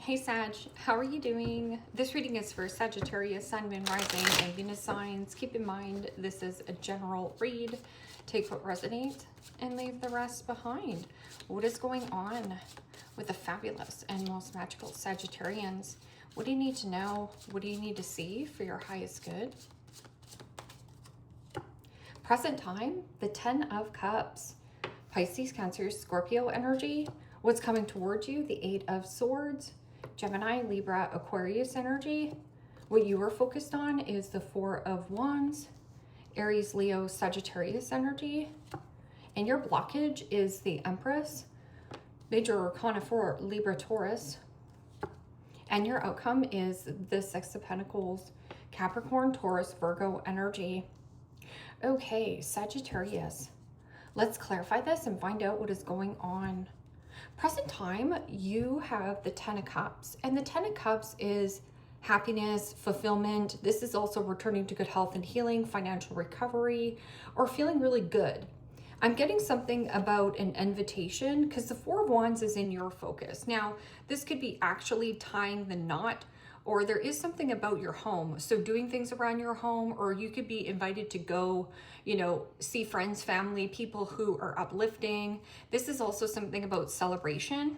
Hey Sag, how are you doing? This reading is for Sagittarius, Sun, Moon, Rising, and Venus signs. Keep in mind, this is a general read. Take what resonates and leave the rest behind. What is going on with the fabulous and most magical Sagittarians? What do you need to know? What do you need to see for your highest good? Present time, the 10 of Cups. Pisces, Cancer, Scorpio energy. What's coming towards you? The 8 of Swords. Gemini, Libra, Aquarius energy. What you are focused on is the 4 of Wands. Aries, Leo, Sagittarius energy. And your blockage is the Empress. Major Arcana for Libra, Taurus. And your outcome is the 6 of Pentacles, Capricorn, Taurus, Virgo energy. Okay, Sagittarius. Let's clarify this and find out what is going on. Present time, you have the 10 of Cups, and the 10 of Cups is happiness, fulfillment. This is also returning to good health and healing, financial recovery, or feeling really good. I'm getting something about an invitation because the 4 of Wands is in your focus. Now, this could be actually tying the knot, or there is something about your home. So doing things around your home, or you could be invited to go, you know, see friends, family, people who are uplifting. This is also something about celebration.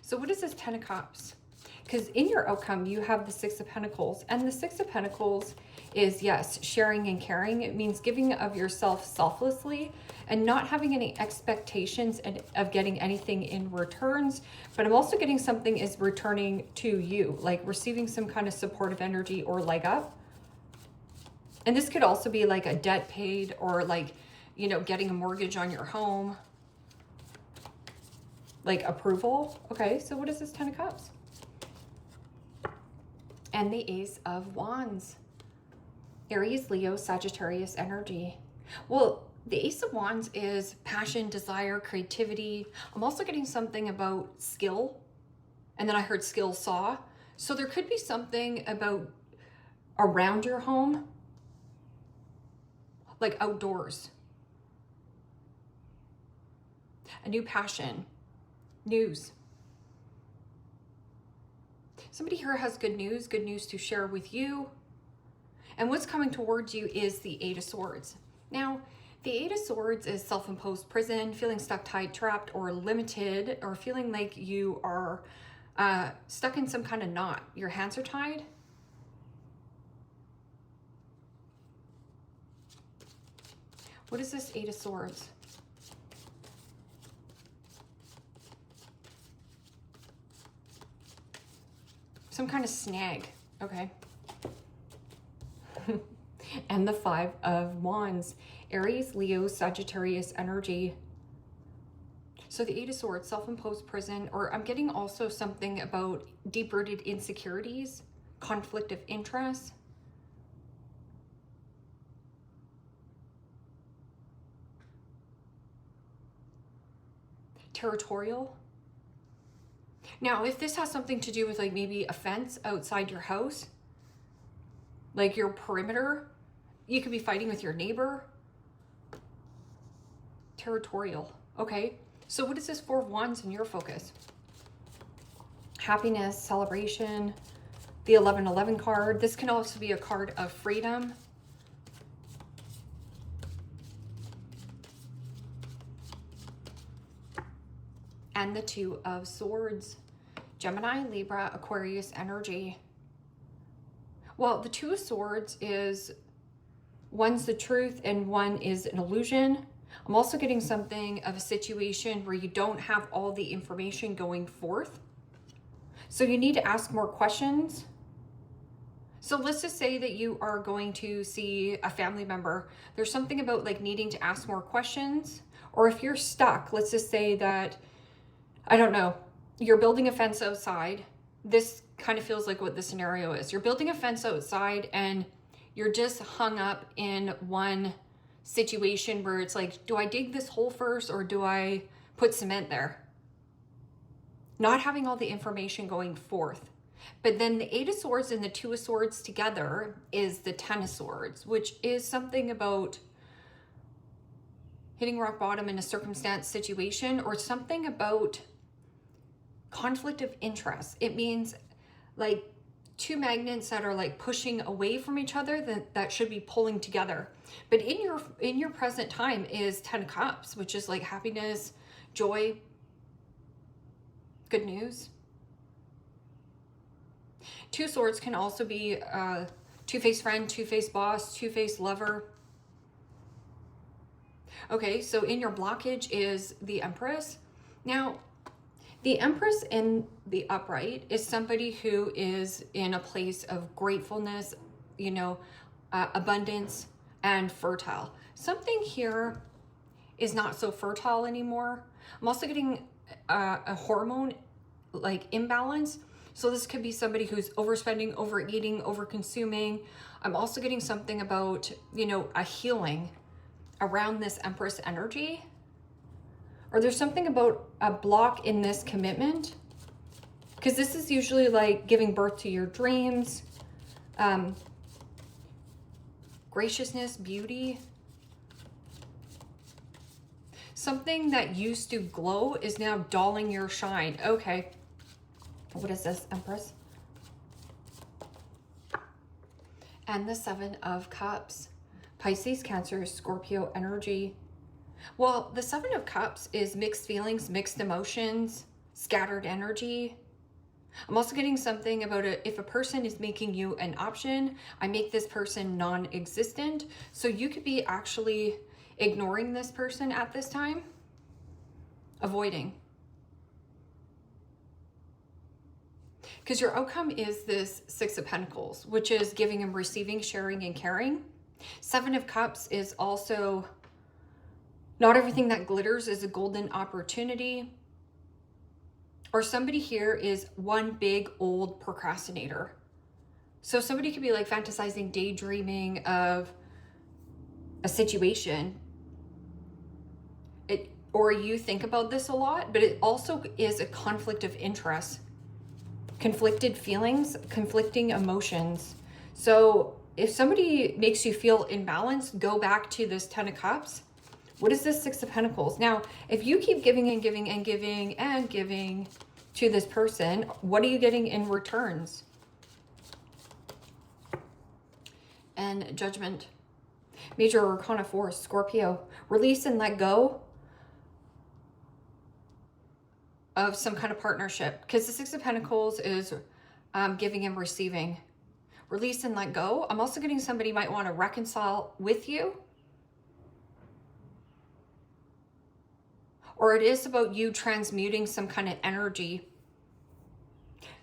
So what is this 10 of Cups? Because in your outcome, you have the 6 of Pentacles, and the 6 of Pentacles is, yes, sharing and caring. It means giving of yourself selflessly and not having any expectations of getting anything in returns. But I'm also getting something is returning to you, like receiving some kind of supportive energy or leg up. And this could also be like a debt paid, or like, you know, getting a mortgage on your home, like approval. Okay, so what is this 10 of Cups? And the Ace of Wands. Aries, Leo, Sagittarius energy. Well, the Ace of Wands is passion, desire, creativity. I'm also getting something about skill. And then I heard skill saw. So there could be something about around your home, like outdoors. A new passion, news. Somebody here has good news to share with you. And what's coming towards you is the 8 of Swords. Now, the 8 of Swords is self-imposed prison, feeling stuck, tied, trapped, or limited, or feeling like you are stuck in some kind of knot. Your hands are tied. What is this 8 of Swords? Some kind of snag, okay. And the 5 of Wands, Aries, Leo, Sagittarius energy. So the 8 of Swords, self-imposed prison, or I'm getting also something about deep-rooted insecurities, conflict of interest. Territorial. Now, if this has something to do with like maybe a fence outside your house, like your perimeter, you could be fighting with your neighbor. Territorial. Okay, so what is this 4 of Wands in your focus? Happiness, celebration, the 1111 card. This can also be a card of freedom. And the 2 of Swords. Gemini, Libra, Aquarius energy. Well, the 2 of Swords is, one's the truth and one is an illusion. I'm also getting something of a situation where you don't have all the information going forth. So you need to ask more questions. So let's just say that you are going to see a family member. There's something about like needing to ask more questions. Or if you're stuck, let's just say that, I don't know, you're building a fence outside. This kind of feels like what the scenario is. You're building a fence outside and you're just hung up in one situation where it's like, do I dig this hole first or do I put cement there? Not having all the information going forth. But then the 8 of Swords and the 2 of Swords together is the 10 of Swords, which is something about hitting rock bottom in a circumstance, situation, or something about conflict of interest. It means like two magnets that are like pushing away from each other that should be pulling together. But in your present time is 10 of Cups, which is like happiness, joy, good news. Two Swords can also be two-faced friend, two-faced boss, two-faced lover. Okay, so in your blockage is the Empress. Now, the Empress in the upright is somebody who is in a place of gratefulness, you know, abundance and fertile. Something here is not so fertile anymore. I'm also getting a hormone like imbalance. So this could be somebody who's overspending, overeating, overconsuming. I'm also getting something about, you know, a healing around this Empress energy. Or there's something about a block in this commitment. Because this is usually like giving birth to your dreams. Graciousness, beauty. Something that used to glow is now dulling your shine. Okay. What is this, Empress? And the Seven of Cups. Pisces, Cancer, Scorpio energy. Well, the Seven of Cups is mixed feelings, mixed emotions, scattered energy. I'm also getting something about if a person is making you an option, I make this person non-existent. So you could be actually ignoring this person at this time, avoiding. Because your outcome is this Six of Pentacles, which is giving and receiving, sharing and caring. Seven of Cups is also not everything that glitters is a golden opportunity. Or somebody here is one big old procrastinator. So somebody could be like fantasizing, daydreaming of a situation. Or you think about this a lot, but it also is a conflict of interest. Conflicted feelings, conflicting emotions. So if somebody makes you feel imbalanced, go back to this Ten of Cups. What is this Six of Pentacles? Now, if you keep giving and giving and giving and giving to this person, what are you getting in returns? And Judgment. Major Arcana 4, Scorpio. Release and let go of some kind of partnership, because the Six of Pentacles is giving and receiving. Release and let go. I'm also getting somebody might want to reconcile with you, or it is about you transmuting some kind of energy.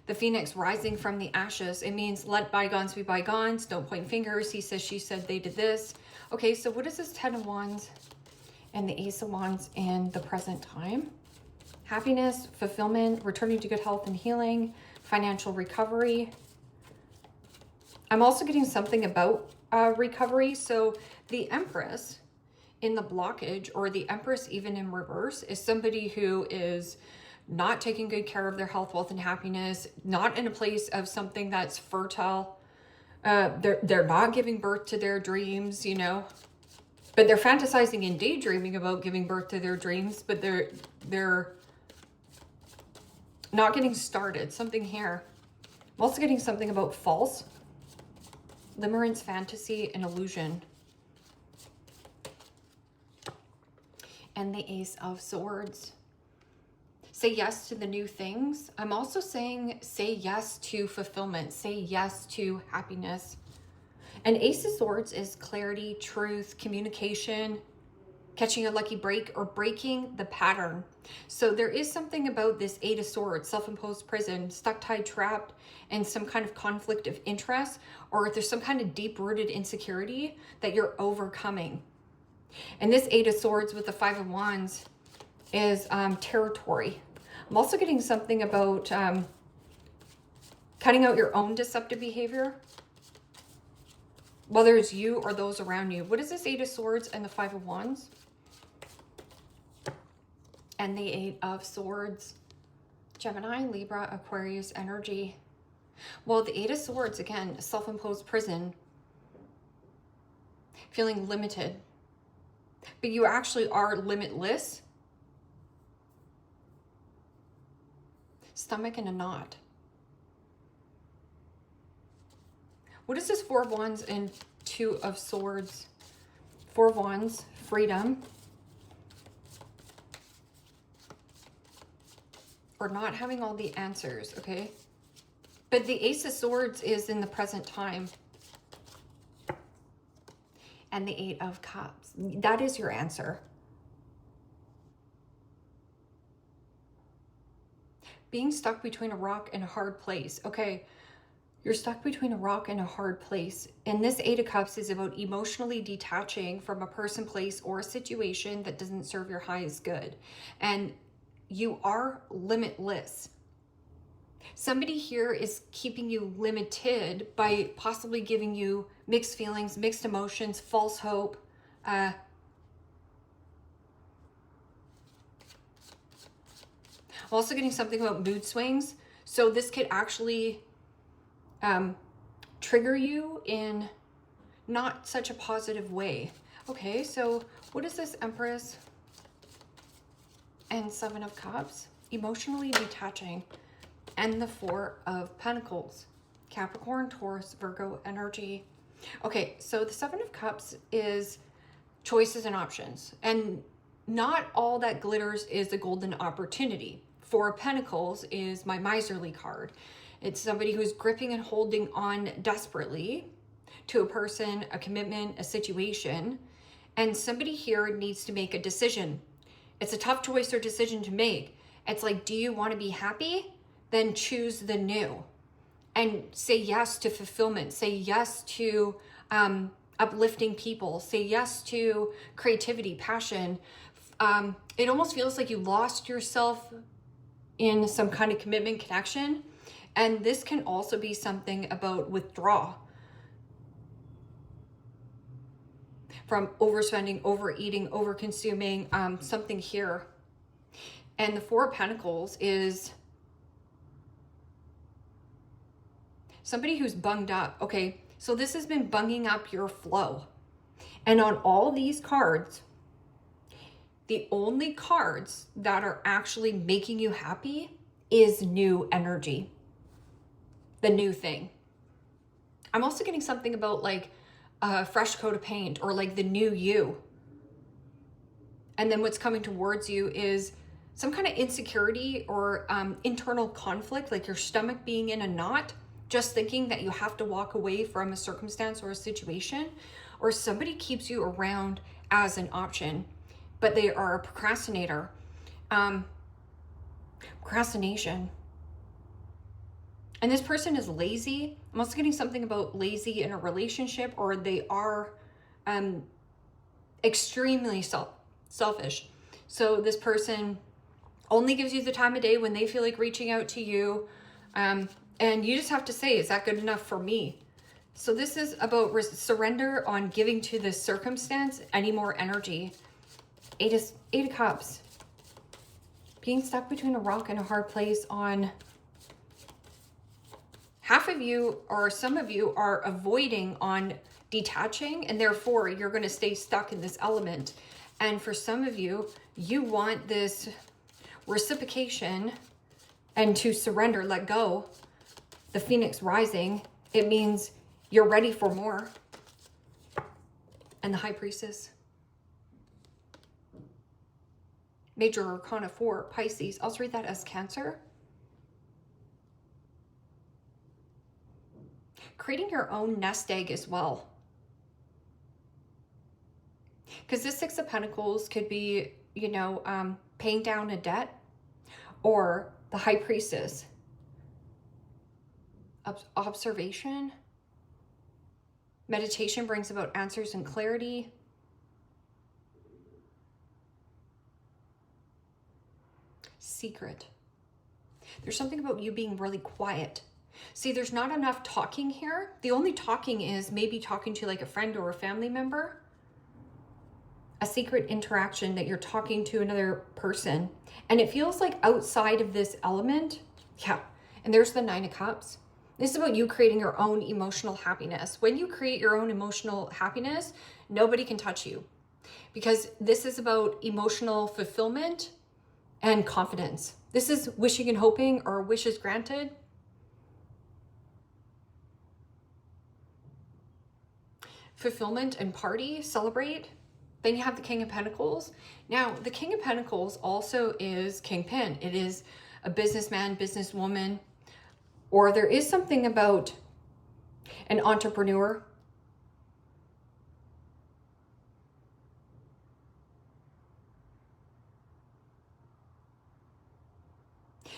The Phoenix rising from the ashes. It means let bygones be bygones. Don't point fingers. He says, she said, they did this. Okay, so what is this Ten of Wands and the Ace of Wands in the present time? Happiness, fulfillment, returning to good health and healing, financial recovery. I'm also getting something about recovery. So the Empress in the blockage, or the Empress even in reverse, is somebody who is not taking good care of their health, wealth, and happiness, not in a place of something that's fertile. They're not giving birth to their dreams, you know, but they're fantasizing and daydreaming about giving birth to their dreams, but they're not getting started. Something here. I'm also getting something about false, limerence, fantasy, and illusion. And the Ace of Swords. Say yes to the new things. I'm also saying say yes to fulfillment. Say yes to happiness. And Ace of Swords is clarity, truth, communication, catching a lucky break, or breaking the pattern. So there is something about this Eight of Swords, self-imposed prison, stuck, tied, trapped, and some kind of conflict of interest, or if there's some kind of deep-rooted insecurity that you're overcoming. And this Eight of Swords with the Five of Wands is territory. I'm also getting something about cutting out your own deceptive behavior, whether it's you or those around you. What is this Eight of Swords and the Five of Wands? And the Eight of Swords. Gemini, Libra, Aquarius energy. Well, the Eight of Swords, again, self-imposed prison. Feeling limited. But you actually are limitless. Stomach in a knot. What is this 4 of Wands and 2 of Swords? 4 of Wands, freedom. Or not having all the answers, okay? But the Ace of Swords is in the present time. And the 8 of Cups. That is your answer. Being stuck between a rock and a hard place. Okay, you're stuck between a rock and a hard place. And this 8 of Cups is about emotionally detaching from a person, place, or a situation that doesn't serve your highest good. And you are limitless. Somebody here is keeping you limited by possibly giving you mixed feelings, mixed emotions, false hope. I'm also getting something about mood swings. So this could actually trigger you in not such a positive way. Okay, so what is this Empress and 7 of Cups? Emotionally detaching. And the 4 of Pentacles. Capricorn, Taurus, Virgo energy. Okay, so the 7 of Cups is choices and options. And not all that glitters is a golden opportunity. 4 of Pentacles is my miserly card. It's somebody who's gripping and holding on desperately to a person, a commitment, a situation. And somebody here needs to make a decision. It's a tough choice or decision to make. It's like, do you want to be happy? Then choose the new. And say yes to fulfillment. Say yes to uplifting people. Say yes to creativity, passion. It almost feels like you lost yourself in some kind of commitment, connection. And this can also be something about withdrawal from overspending, overeating, overconsuming, something here. And the 4 of Pentacles is somebody who's bunged up. Okay, so this has been bunging up your flow. And on all these cards, the only cards that are actually making you happy is new energy. The new thing. I'm also getting something about like a fresh coat of paint or like the new you. And then what's coming towards you is some kind of insecurity or internal conflict, like your stomach being in a knot, just thinking that you have to walk away from a circumstance or a situation, or somebody keeps you around as an option, but they are a procrastinator. Procrastination. And this person is lazy. I'm also getting something about lazy in a relationship, or they are extremely selfish. So this person only gives you the time of day when they feel like reaching out to you. And you just have to say, is that good enough for me? So this is about surrender on giving to this circumstance any more energy. Eight of Cups. Being stuck between a rock and a hard place on... Half of you or some of you are avoiding on detaching, and therefore you're going to stay stuck in this element. And for some of you, you want this reciprocation and to surrender, let go. The Phoenix rising, it means you're ready for more. And the High Priestess. Major Arcana 4, Pisces. I'll read that as Cancer. Creating your own nest egg as well. Because this 6 of Pentacles could be, you know, paying down a debt, or the High Priestess. Observation. Meditation brings about answers and clarity. Secret. There's something about you being really quiet. See, there's not enough talking here. The only talking is maybe talking to like a friend or a family member. A secret interaction that you're talking to another person. And it feels like outside of this element. Yeah. And there's the 9 of Cups. This is about you creating your own emotional happiness. When you create your own emotional happiness, nobody can touch you. Because this is about emotional fulfillment and confidence. This is wishing and hoping, or wishes granted. Fulfillment and party, celebrate. Then you have the King of Pentacles. Now, the King of Pentacles also is Kingpin. It is a businessman, businesswoman, or there is something about an entrepreneur.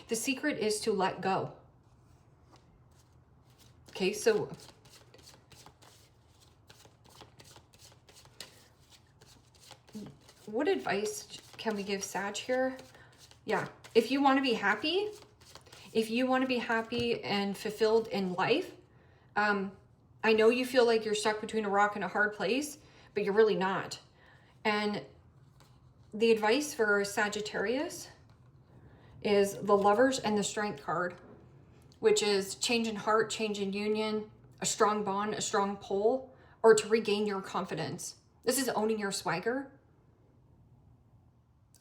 The secret is to let go. Okay, so what advice can we give Sag here? Yeah, if you want to be happy, and fulfilled in life, I know you feel like you're stuck between a rock and a hard place, but you're really not. And the advice for Sagittarius is the Lovers and the Strength card, which is change in heart, change in union, a strong bond, a strong pull, or to regain your confidence. This is owning your swagger,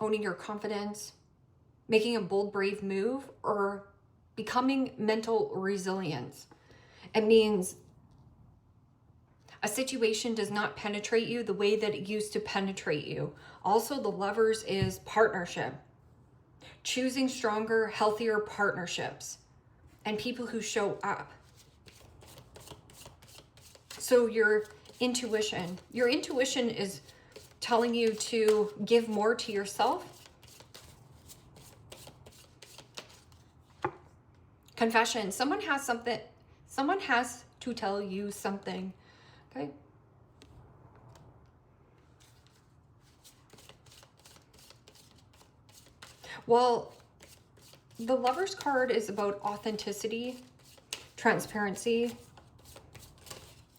owning your confidence, making a bold, brave move, or becoming mental resilience. It means a situation does not penetrate you the way that it used to penetrate you. Also, the Lovers is partnership. Choosing stronger, healthier partnerships and people who show up. So your intuition is telling you to give more to yourself. Confession, someone has to tell you something, okay? Well, the Lovers card is about authenticity, transparency,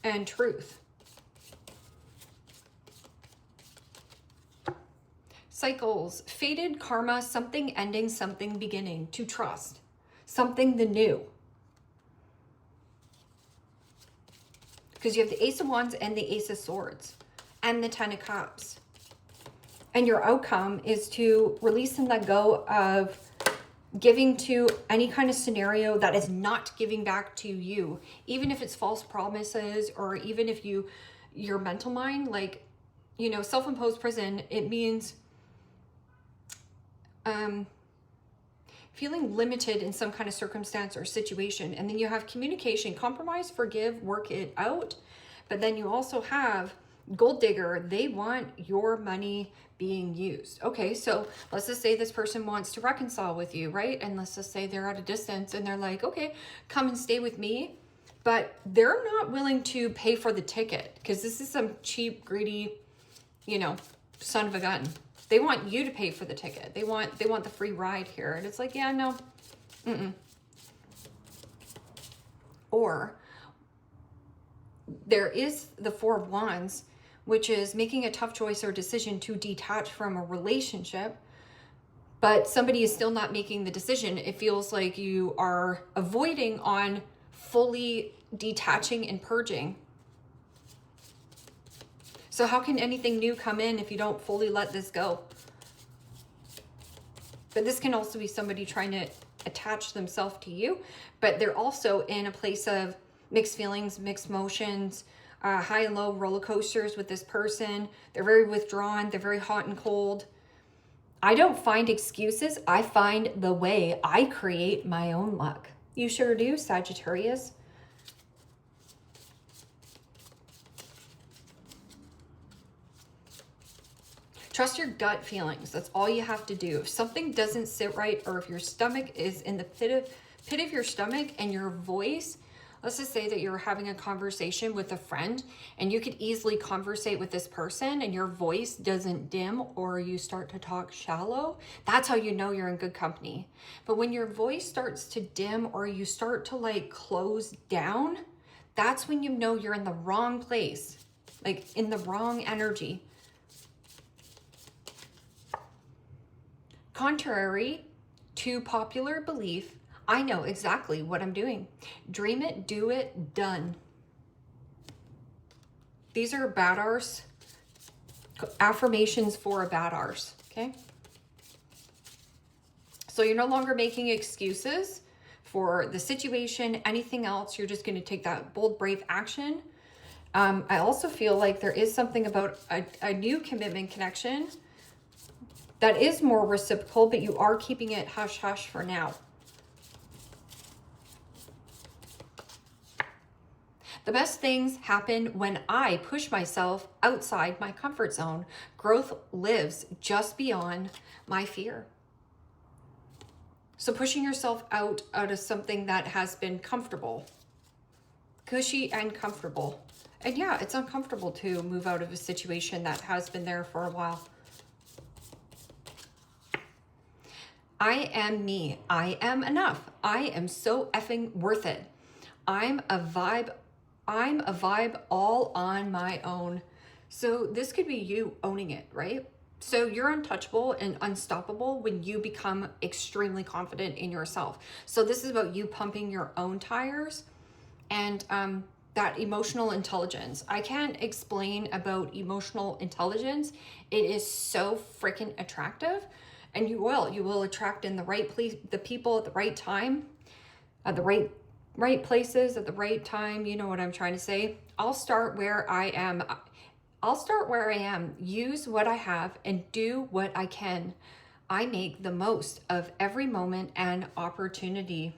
and truth. Cycles, fated karma, something ending, something beginning, to trust, something the new. Because you have the Ace of Wands and the Ace of Swords and the Ten of Cups. And your outcome is to release and let go of giving to any kind of scenario that is not giving back to you, even if it's false promises, or even if your mental mind, like, you know, self-imposed prison, it means feeling limited in some kind of circumstance or situation. And then you have communication, compromise, forgive, work it out. But then you also have gold digger. They want your money being used. Okay, so let's just say this person wants to reconcile with you, right? And let's just say they're at a distance and they're like, okay, come and stay with me. But they're not willing to pay for the ticket because this is some cheap, greedy, you know, son of a gun. They want you to pay for the ticket. They want the free ride here. And it's like, yeah, no. Or there is the Four of Wands, which is making a tough choice or decision to detach from a relationship, but somebody is still not making the decision. It feels like you are avoiding on fully detaching and purging. So how can anything new come in if you don't fully let this go? But this can also be somebody trying to attach themselves to you, but they're also in a place of mixed feelings, mixed emotions, high and low roller coasters with this person. They're very withdrawn. They're very hot and cold. I don't find excuses. I find the way. I create my own luck. You sure do, Sagittarius. Trust your gut feelings. That's all you have to do. If something doesn't sit right, or if your stomach is in the pit of your stomach and your voice, let's just say that you're having a conversation with a friend and you could easily conversate with this person and your voice doesn't dim or you start to talk shallow, that's how you know you're in good company. But when your voice starts to dim or you start to like close down, that's when you know you're in the wrong place, like in the wrong energy. Contrary to popular belief, I know exactly what I'm doing. Dream it, do it, done. These are bad arse, affirmations for a bad arse, okay? So you're no longer making excuses for the situation, anything else. You're just going to take that bold, brave action. I also feel like there is something about a new commitment connection that is more reciprocal, but you are keeping it hush hush for now. The best things happen when I push myself outside my comfort zone. Growth lives just beyond my fear. So pushing yourself out of something that has been comfortable, cushy and comfortable. And yeah, it's uncomfortable to move out of a situation that has been there for a while. I am me. I am enough. I am so effing worth it. I'm a vibe all on my own. So this could be you owning it, right? So you're untouchable and unstoppable when you become extremely confident in yourself. So this is about you pumping your own tires and that emotional intelligence. I can't explain about emotional intelligence. It is so freaking attractive, and you will attract in the right place, the people at the right time, at the right places at the right time. You know what I'm trying to say. I'll start where I am. Use what I have and do what I can. I make the most of every moment and opportunity.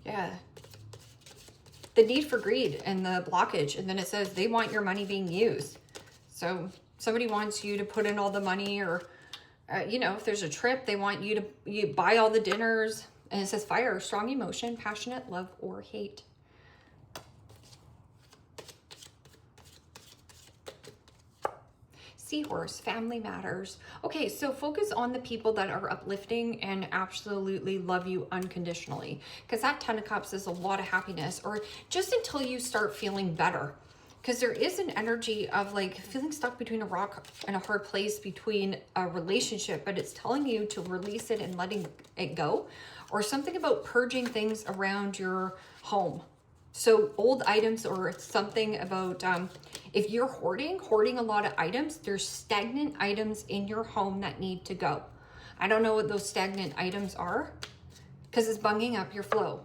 Yeah. The need for greed and the blockage. And then it says they want your money being used. So somebody wants you to put in all the money, or, you know, if there's a trip, they want you to buy all the dinners. And it says fire, strong emotion, passionate love or hate. Seahorse, family matters. Okay, so focus on the people that are uplifting and absolutely love you unconditionally, because that 10 of Cups is a lot of happiness, or just until you start feeling better. Because there is an energy of like feeling stuck between a rock and a hard place between a relationship, but it's telling you to release it and letting it go, or something about purging things around your home. So old items, or something about if you're hoarding a lot of items, there's stagnant items in your home that need to go. I don't know what those stagnant items are, because it's bunging up your flow.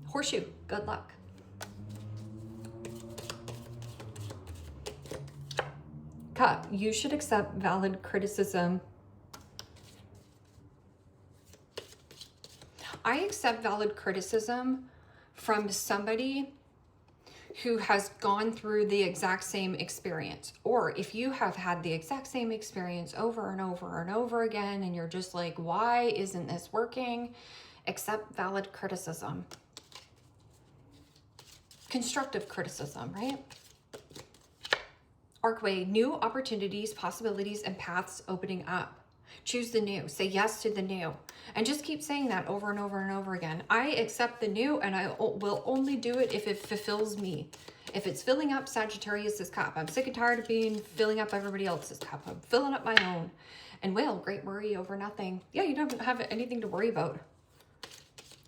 Horseshoe, good luck. Cup, you should accept valid criticism. I accept valid criticism from somebody who has gone through the exact same experience. Or if you have had the exact same experience over and over and over again, and you're just like, why isn't this working? Accept valid criticism. Constructive criticism, right? Archway, new opportunities, possibilities, and paths opening up. Choose the new. Say yes to the new. And just keep saying that over and over and over again. I accept the new, and I will only do it if it fulfills me. If it's filling up Sagittarius's cup, I'm sick and tired of filling up everybody else's cup. I'm filling up my own. And Whale, great worry over nothing. Yeah, you don't have anything to worry about.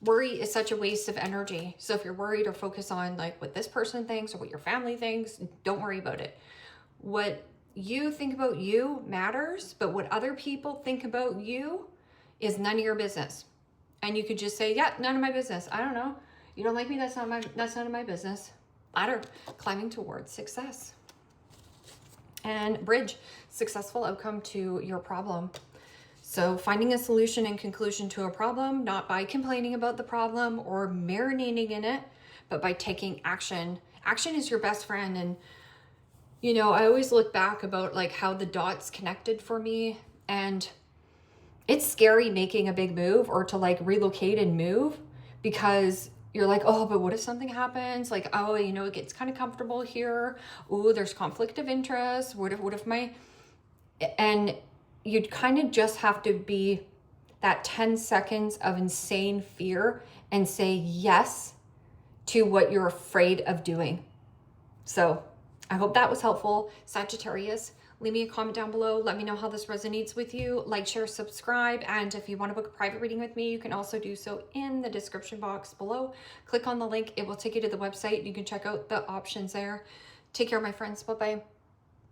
Worry is such a waste of energy. So if you're worried or focus on like what this person thinks or what your family thinks, don't worry about it. What you think about you matters, but what other people think about you is none of your business. And you could just say, yeah, none of my business. I don't know. You don't like me, that's none of my business. Ladder, climbing towards success. And bridge, successful outcome to your problem. So finding a solution and conclusion to a problem, not by complaining about the problem or marinating in it, but by taking action. Action is your best friend. And you know, I always look back about like how the dots connected for me, and it's scary making a big move or to like relocate and move, because you're like, oh, but what if something happens? Like, oh, you know, it gets kind of comfortable here. Ooh, there's conflict of interest. What if and you'd kind of just have to be that 10 seconds of insane fear and say yes to what you're afraid of doing. So I hope that was helpful. Sagittarius, leave me a comment down below. Let me know how this resonates with you. Like, share, subscribe. And if you want to book a private reading with me, you can also do so in the description box below. Click on the link. It will take you to the website. You can check out the options there. Take care, my friends. Bye-bye.